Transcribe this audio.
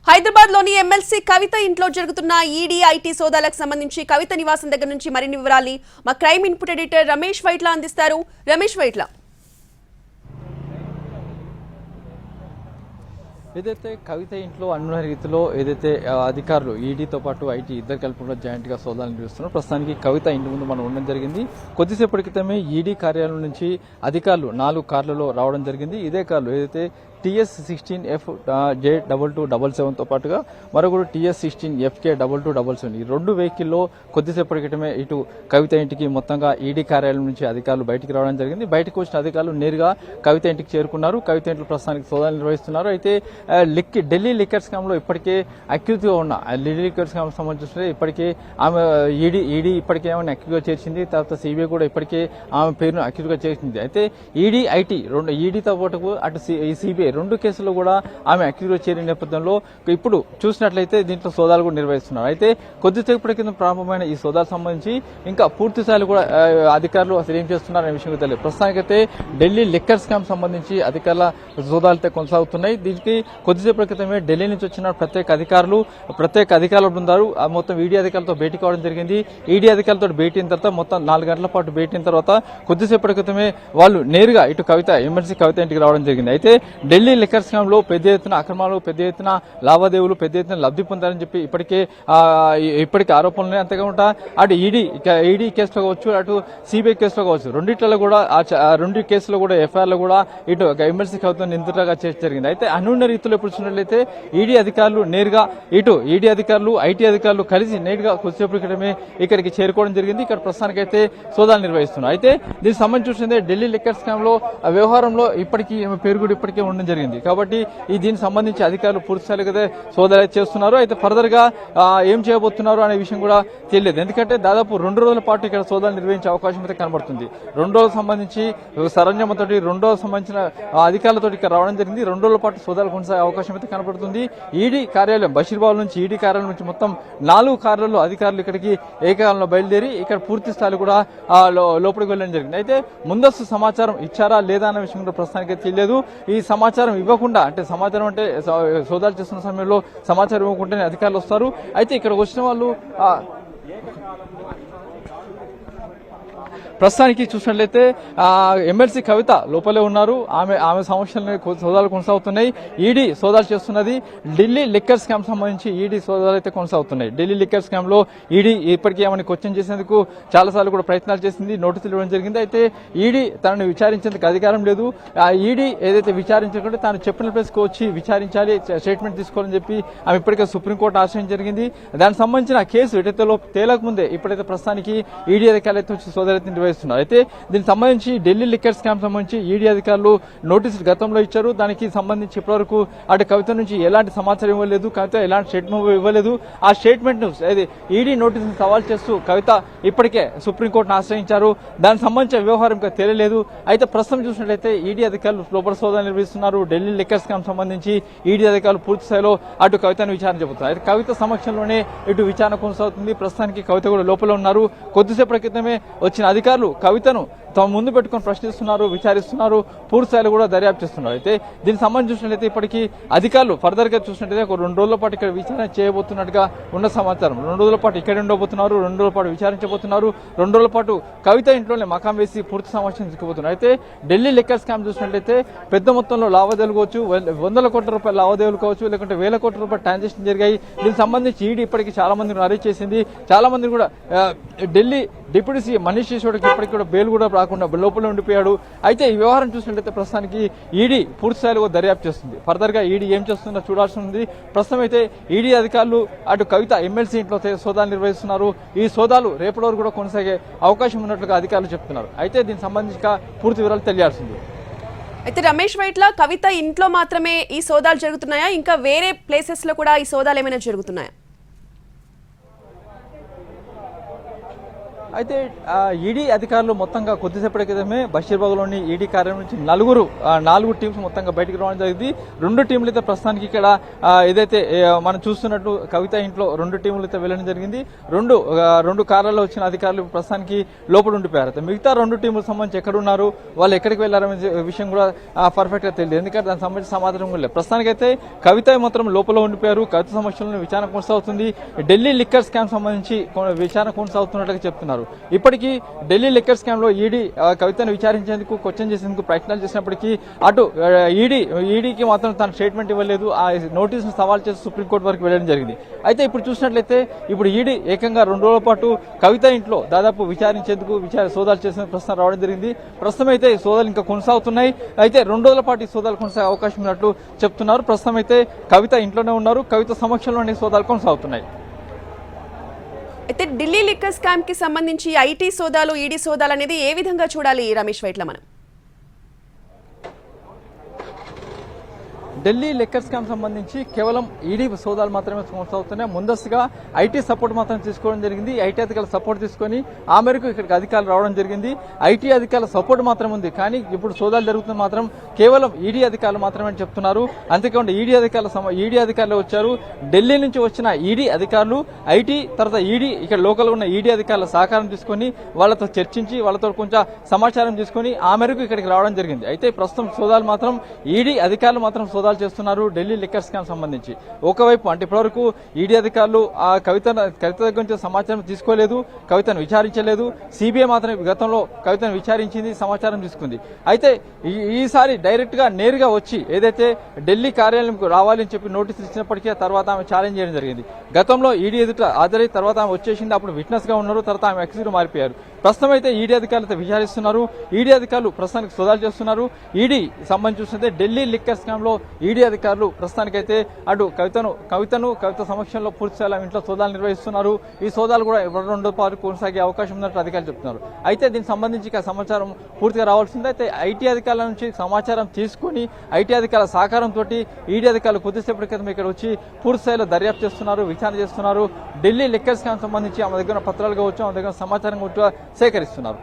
హైదరాబాద్ లోని ఎమ్మెల్సీ కవిత ఇంట్లో జరుగుతున్న ఈడీ ఐటీ సోదాలకు సంబంధించి కవిత నివాసం దగ్గర నుంచి మరిన్ని వివరాలు మా crime input editor Ramesh Vaitla అందిస్తారు. రమేష్ వైట్ల, ఏదైతే కవిత ఇంట్లో అనుమాన రీతిలో ఏదైతే అధికారులు ఈడీతో పాటు ఐటీ ఇద్దరు కలిపి కూడా జాయింట్ గా సోదాలు నిర్వహిస్తున్నారు. ప్రస్తుతానికి కవిత ఇంటి ముందు మనం ఉండడం జరిగింది. కొద్దిసేపటి క్రితమే ఈడీ కార్యాలయం నుంచి అధికారులు 4 కార్లలో రావడం జరిగింది. ఇదే కార్లు ఏదైతే TS16F J2277తో పాటుగా మరొకటి TS16FK 2277 ఈ 2 వెహికల్లో కొద్దిసేపటి క్రితమే ఇటు కవిత ఇంటికి మొత్తంగా ఈడీ కార్యాలయం నుంచి అధికారులు బయటికి రావడం జరిగింది. బయటకు వచ్చిన అధికారులు నేరుగా కవిత ఇంటికి చేరుకున్నారు. కవిత ఇంట్లో ప్రస్తుతానికి సోదాలు నిర్వహిస్తున్నారు. అయితే ఢిల్లీ లిక్కర్ స్కామ్ లో ఇప్పటికే అక్యూజ్ గా ఉన్న ఢిల్లీ లిక్కర్ స్కామ్ సంబంధించి ఇప్పటికే ఆమె ఈడీ ఇప్పటికే ఆమెను అక్యూజ్ గా చేర్చింది. తర్వాత సిబిఐ కూడా ఇప్పటికే ఆమె పేరును అక్యూజ్ గా చేర్చింది. అయితే ఈడీ ఐటీ ఈడీతో పాటు అటు సిబిఐ 2 కేసుల్లో కూడా ఆమె అక్యూజ్ గా చేరిన నేపథ్యంలో ఇప్పుడు చూసినట్లయితే దీంట్లో సోదాలు కూడా నిర్వహిస్తున్నారు. అయితే కొద్దిసేపటి కింద ప్రారంభమైన ఈ సోదాలకు సంబంధించి ఇంకా పూర్తి స్థాయిలో కూడా అధికారులు అసలు ఏం చేస్తున్నారనే విషయం తెలియదు. ప్రస్తుతానికైతే ఢిల్లీ లిక్కర్ స్కామ్ సంబంధించి అధికారుల సోదాలతో కొనసాగుతున్నాయి. దీనికి కొద్దిసేపటి క్రితమే ఢిల్లీ నుంచి వచ్చిన ప్రత్యేక అధికారులు బృందాలు మొత్తం ఈడీ అధికారులతో భేటీ కావడం జరిగింది. ఈడీ అధికారులతో భేటీ అయిన తర్వాత మొత్తం 4 గంటల పాటు భేటీ అయిన తర్వాత కొద్దిసేపటి క్రితమే వాళ్ళు నేరుగా ఇటు ఎమ్మెల్సీ కవిత ఇంటికి రావడం జరిగింది. అయితే ఢిల్లీ లిక్కర్ స్కామ్ లో పెద్ద ఎత్తున అక్రమాలు, పెద్ద ఎత్తున లావాదేవీలు, పెద్ద ఎత్తున లబ్ధి పొందారని చెప్పి ఇప్పటికే ఆరోపణలు. అంతేకాకుండా అటు ఈడీ కేసులో కావచ్చు, అటు సిబిఐ కేసులో కావచ్చు, రెండిట్లలో కూడా 2 కేసులో కూడా ఎఫ్ఐఆర్ లో కూడా ఇటు ఎమ్మెల్సీ కవిత నిందితులుగా చేసి జరిగింది. అయితే అనున్న రీతిలో ఇప్పుడు చూసినట్లయితే ఈడీ అధికారులు నేరుగా ఈడీ అధికారులు ఐటీ అధికారులు కలిసి నేరుగా కొద్దిసేపటి క్రితమే ఇక్కడికి చేరుకోవడం జరిగింది. ఇక్కడ ప్రస్తుతానికైతే సోదాలు నిర్వహిస్తున్నారు. అయితే దీనికి సంబంధించి చూసిందే ఢిల్లీ లిక్కర్ స్కామ్ లో వ్యవహారంలో పేరు కూడా ఇప్పటికే ఉండడం జరిగింది. కాబట్టి దీనికి సంబంధించి అధికారులు పూర్తిస్థాయిలో సోదాలు చేస్తున్నారు. అయితే ఫర్దర్ గా ఏం చేయబోతున్నారు అనే విషయం కూడా తెలియదు. ఎందుకంటే దాదాపు 2 రోజుల పాటు ఇక్కడ సోదాలు నిర్వహించే అవకాశం అయితే కనబడుతుంది. 2 రోజులకు సంబంధించి సరంజామతో 2 రోజులకు సంబంధించిన అధికారులతో ఇక్కడ రావడం జరిగింది. 2 రోజుల పాటు సోదాలు కొనసాగే అవకాశం అయితే కనబడుతుంది. ఈడీ కార్యాలయం బషీర్బాగ్ నుంచి ఈడీ కార్యాలయం నుంచి మొత్తం 4 కార్లలో అధికారులు ఇక్కడికి ఏకకాలంలో బయలుదేరి ఇక్కడ పూర్తి స్థాయిలో కూడా లోపలికి వెళ్ళడం జరిగింది. అయితే ముందస్తు సమాచారం ఇచ్చారా లేదా అనే విషయం కూడా ప్రస్తుతానికి తెలియదు. ఈ సమాచారం ఇవ్వకుండా సమాచారం అంటే సోదాలు చేస్తున్న సమయంలో సమాచారం ఇవ్వకుండానే అధికారులు వస్తారు. అయితే ఇక్కడ వచ్చిన వాళ్ళు ప్రస్తుతానికి చూసినట్లయితే ఎమ్మెల్సీ కవిత లోపలే ఉన్నారు. ఆమె సమస్యలని సోదాలు కొనసాగుతున్నాయి. ఈడీ సోదాలు చేస్తున్నది. ఢిల్లీ లిక్కర్ స్కామ్ సంబంధించి ఈడీ సోదాలు అయితే కొనసాగుతున్నాయి. ఢిల్లీ లిక్కర్ స్కామ్ లో ఈడీ ఇప్పటికీ ఆమెను క్వశ్చన్ చేసేందుకు చాలాసార్లు కూడా ప్రయత్నాలు చేసింది. నోటీసులు ఇవ్వడం జరిగింది. అయితే ఈడీ తనను విచారించేందుకు అధికారం లేదు. ఈడీ ఏదైతే విచారించకుంటే తాను చెప్పిన ప్లేస్కి వచ్చి విచారించాలి, స్టేట్మెంట్ తీసుకోవాలని చెప్పి ఆమె ఇప్పటికే సుప్రీంకోర్టు ఆశ్రయం జరిగింది. దానికి సంబంధించిన కేసు ఎటైతే తేలక ముందే ఇప్పుడైతే ప్రస్తుతానికి ఈడీ అధికారులు అయితే వచ్చి సోదాలు అయితే దీనికి సంబంధించి ఢిల్లీ లిక్కర్ స్కామ్ సంబంధించి ఈడీ అధికారులు నోటీసులు గతంలో ఇచ్చారు. దానికి సంబంధించి ఇప్పటివరకు అటు కవిత నుంచి ఎలాంటి సమాచారం ఇవ్వలేదు, కవిత ఎలాంటి స్టేట్మెంట్ ఇవ్వలేదు. ఆ స్టేట్మెంట్ ను ఈడీ నోటీసును సవాల్ చేస్తూ కవిత ఇప్పటికే సుప్రీంకోర్టును ఆశ్రయించారు. దానికి సంబంధించిన వ్యవహారం ఇంకా తెలియలేదు. అయితే ప్రస్తుతం చూసినట్లయితే ఈడీ అధికారులు లోపల సోదాలు నిర్వహిస్తున్నారు. ఢిల్లీ లిక్కర్ స్కామ్ సంబంధించి ఈడీ అధికారులు పూర్తి స్థాయిలో అటు కవితను విచారణ చెబుతున్నారు. అయితే కవిత సమక్షంలోనే ఇటు విచారణ కొనసాగుతుంది. ప్రస్తుతానికి కవిత కూడా లోపల ఉన్నారు. కొద్దిసేపటి క్రితమే వచ్చిన అధికారులు కవితను తమ ముందు పెట్టుకుని ప్రశ్నిస్తున్నారు, విచారిస్తున్నారు, పూర్తి స్థాయిలో కూడా దర్యాప్తు చేస్తున్నారు. అయితే దీనికి సంబంధించి చూసినట్లయితే ఇప్పటికీ అధికారులు ఫర్దర్ గా చూసినట్లయితే 2 రోజుల పాటు ఇక్కడ విచారణ చేయబోతున్నట్టుగా ఉన్న సమాచారం. 2 రోజుల పాటు ఇక్కడ ఉండబోతున్నారు, 2 రోజుల పాటు విచారించబోతున్నారు, 2 రోజుల పాటు కవిత ఇంట్లోనే మకాం వేసి పూర్తి సమాచారం తీసుకుపోతున్నారు. అయితే ఢిల్లీ లిక్కర్ స్కామ్ చూసినట్లయితే పెద్ద మొత్తంలో లావాదేవీలు కావచ్చు, 100 కోట్ల రూపాయల లావాదేవీలు కావచ్చు, లేకుంటే 1000 కోట్ల రూపాయల ట్రాన్సాక్షన్ జరిగాయి. దీనికి సంబంధించి ఈడీ ఇప్పటికీ చాలా మందిని అరెస్ట్ చేసింది. చాలా మంది కూడా ఢిల్లీ డిప్యూటీ సీఎం మనీష్ సిసోడియాకి ఇప్పటికీ కూడా బెయిల్ కూడా రాకుండా లోపల ఉండిపోయాడు. అయితే ఈ వ్యవహారం చూసినట్లయితే ప్రస్తుతానికి ఈడీ పూర్తి స్థాయిలో దర్యాప్తు చేస్తుంది. ఫర్దర్ గా ఈడీ ఏం చేస్తుందో చూడాల్సి ఉంది. ప్రస్తుతం అయితే ఈడీ అధికారులు అటు కవిత ఎమ్మెల్సీ ఇంట్లో సోదాలు నిర్వహిస్తున్నారు. ఈ సోదాలు రేపటి వరకు కూడా కొనసాగే అవకాశం ఉన్నట్లుగా అధికారులు చెప్తున్నారు. అయితే దీనికి సంబంధించి పూర్తి వివరాలు తెలియాల్సింది. అయితే రమేష్ వైట్ల, కవిత ఇంట్లో మాత్రమే ఈ సోదాలు జరుగుతున్నాయా, ఇంకా వేరే ప్లేసెస్ లో కూడా ఈ సోదాలు ఏమైనా జరుగుతున్నాయా? అయితే ఈడీ అధికారులు మొత్తంగా కొద్దిసేపటి క్రితమే బషీర్బాగ్లోని ఈడీ కార్యాలయం నుంచి నాలుగు టీమ్స్ మొత్తంగా బయటకు రావడం జరిగింది. 2 టీంలు అయితే ప్రస్తుతానికి ఇక్కడ ఏదైతే మనం చూస్తున్నట్టు కవిత ఇంట్లో 2 టీంలు అయితే వెళ్ళడం జరిగింది. రెండు కార్లలో వచ్చిన అధికారులు ప్రస్తుతానికి లోపల ఉండిపోయారు. అయితే మిగతా 2 టీంలకు సంబంధించి ఎక్కడ ఉన్నారు, వాళ్ళు ఎక్కడికి వెళ్లారనే విషయం కూడా పర్ఫెక్ట్ గా తెలియదు. ఎందుకంటే దానికి సంబంధించిన సమాధానం కూడా లేదు. ప్రస్తుతానికి అయితే కవిత మాత్రం లోపల ఉండిపోయారు. కవిత సమస్యలను విచారణ కొనసాగుతుంది. ఢిల్లీ లిక్కర్ స్కామ్ సంబంధించి విచారణ కొనసాగుతున్నట్లుగా చెప్తున్నారు. ఇప్పటికీ ఢిల్లీ లిక్కర్ స్కామ్ లో ఈడీ కవితను విచారించేందుకు క్వశ్చన్ చేసేందుకు ప్రయత్నాలు చేసినప్పటికీ అటు ఈడీకి మాత్రం తన స్టేట్మెంట్ ఇవ్వలేదు. ఆ నోటీసును సవాల్ చేసి సుప్రీంకోర్టు వరకు వెళ్లడం జరిగింది. అయితే ఇప్పుడు చూసినట్లయితే ఇప్పుడు ఈడీ ఏకంగా 2 రోజుల పాటు కవిత ఇంట్లో దాదాపు విచారించేందుకు సోదాలు చేసిన ప్రశ్న రావడం జరిగింది. ప్రస్తుతం అయితే ఈ సోదాలు ఇంకా కొనసాగుతున్నాయి. అయితే 2 రోజుల పాటు ఈ సోదాలు కొనసాగే అవకాశం ఉన్నట్లు చెప్తున్నారు. ప్రస్తుతం అయితే కవిత ఇంట్లోనే ఉన్నారు. కవిత సమక్షంలోనే సోదాలు కొనసాగుతున్నాయి. అయితే ఢిల్లీ లిక్కర్ స్కామ్ కి సంబంధించి ఐటీ సోదాలు ఈడీ సోదాలు అనేది ఏ విధంగా చూడాలి రమేష్ వైట్ల మనం? ఢిల్లీ లిక్కర్ స్కామ్ సంబంధించి కేవలం ఈడీ సోదాలు మాత్రమే కొనసాగుతున్నాయి. ముందస్తుగా ఐటీ సపోర్ట్ మాత్రం తీసుకోవడం జరిగింది. ఐటీ అధికారుల సపోర్ట్ తీసుకొని ఆ మేరకు ఇక్కడికి అధికారులు రావడం జరిగింది. ఐటీ అధికారుల సపోర్ట్ మాత్రం ఉంది. కానీ ఇప్పుడు సోదాలు జరుగుతున్న మాత్రం కేవలం ఈడీ అధికారులు మాత్రమే అని చెప్తున్నారు. అంతేకాకుండా ఈడీ అధికారులు వచ్చారు. ఢిల్లీ నుంచి వచ్చిన ఈడీ అధికారులు ఐటీ తర్వాత ఈడీ ఇక్కడ లోకల్ ఉన్న ఈడీ అధికారుల సహకారం తీసుకొని వాళ్ళతో చర్చించి వాళ్ళతో కొంచెం సమాచారం తీసుకొని ఆ మేరకు ఇక్కడికి రావడం జరిగింది. అయితే ప్రస్తుతం సోదాలు మాత్రం ఈడీ అధికారులు మాత్రం సోదాలు చేస్తున్నారు ఢిల్లీ లిక్కర్ స్కామ్ సంబంధించి. ఒకవైపు అంటే ఇప్పటివరకు ఈడీ అధికారులు ఆ కవిత దగ్గర నుంచి సమాచారం తీసుకోలేదు, కవితను విచారించలేదు. సిబిఐ మాత్రం గతంలో కవితను విచారించింది, సమాచారం తీసుకుంది. అయితే ఈసారి డైరెక్ట్ గా నేరుగా వచ్చి ఏదైతే ఢిల్లీ కార్యాలయంకు రావాలని చెప్పి నోటీసులు ఇచ్చినప్పటికీ తర్వాత ఆమె ఛాలెంజ్ చేయడం జరిగింది. గతంలో ఈడీ ఎదుట హాజరై తర్వాత ఆమె వచ్చేసింది. అప్పుడు విట్నెస్ గా ఉన్నారు. తర్వాత ఆమె ఎక్స్గా మారిపోయారు. ప్రస్తుతం అయితే ఈడీ అధికారులతో విచారిస్తున్నారు. ఈడీ అధికారులు ప్రస్తుతానికి సోదాలు చేస్తున్నారు. ఈడీ సంబంధించి చూస్తే ఢిల్లీ లిక్కర్ స్కామ్ లో ఈడీ అధికారులు ప్రస్తుతానికైతే అటు కవిత సమక్షంలో పూర్తి స్థాయిలో ఇంట్లో సోదాలు నిర్వహిస్తున్నారు. ఈ సోదాలు కూడా 2 రోజుల పాటు కొనసాగే అవకాశం ఉన్నట్టు అధికారులు చెప్తున్నారు. అయితే దీనికి సంబంధించి సమాచారం పూర్తిగా రావాల్సింది. అయితే ఐటీ అధికారుల నుంచి సమాచారం తీసుకుని ఐటీ అధికారుల సహకారంతో ఈడీ అధికారులు కొద్దిసేపటి క్రితం ఇక్కడ వచ్చి పూర్తి స్థాయిలో దర్యాప్తు చేస్తున్నారు, విచారణ చేస్తున్నారు. ఢిల్లీ లిక్కర్ స్కామ్ సంబంధించి ఆమె దగ్గర పత్రాలు కావచ్చు, ఆమె దగ్గర సమాచారం కూడా సేకరిస్తున్నారు.